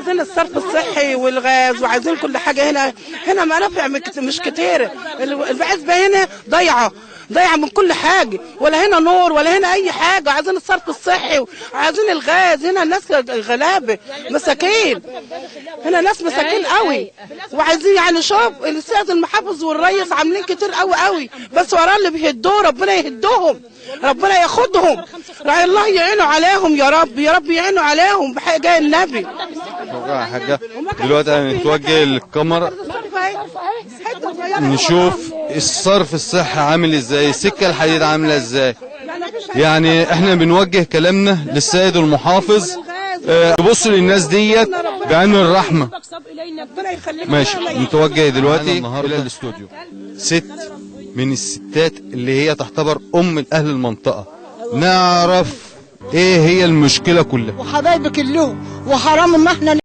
عايزين الصرف الصحي والغاز وعايزين كل حاجه. هنا منافع مش كتيره. العزبه هنا ضايعه من كل حاجه، ولا هنا نور ولا هنا اي حاجه. عايزين الصرف الصحي وعايزين الغاز. هنا الناس غلابه مساكين، هنا ناس مساكين قوي، وعايزين يعني شوف السيد المحافظ والرئيس عاملين كتير قوي، بس وراه اللي بيهدوه ربنا يهدوهم، ربنا ياخدهم. الله يعينوا عليهم يا رب، يا رب يعينوا عليهم بحق جاي النبي. حاجة دلوقتي هنتوجه للكاميرا نشوف الصرف الصحي عامل ازاي، السكة الحديد عاملة ازاي. يعني احنا بنوجه كلامنا للسيد المحافظ يبص للناس ديت بعين الرحمة. ماشي، نتوجه دلوقتي الى الاستوديو. ست من الستات اللي هي تعتبر ام اهل المنطقة، نعرف ايه هي المشكلة كلها. وحبايبك كلهم وحرام ما احنا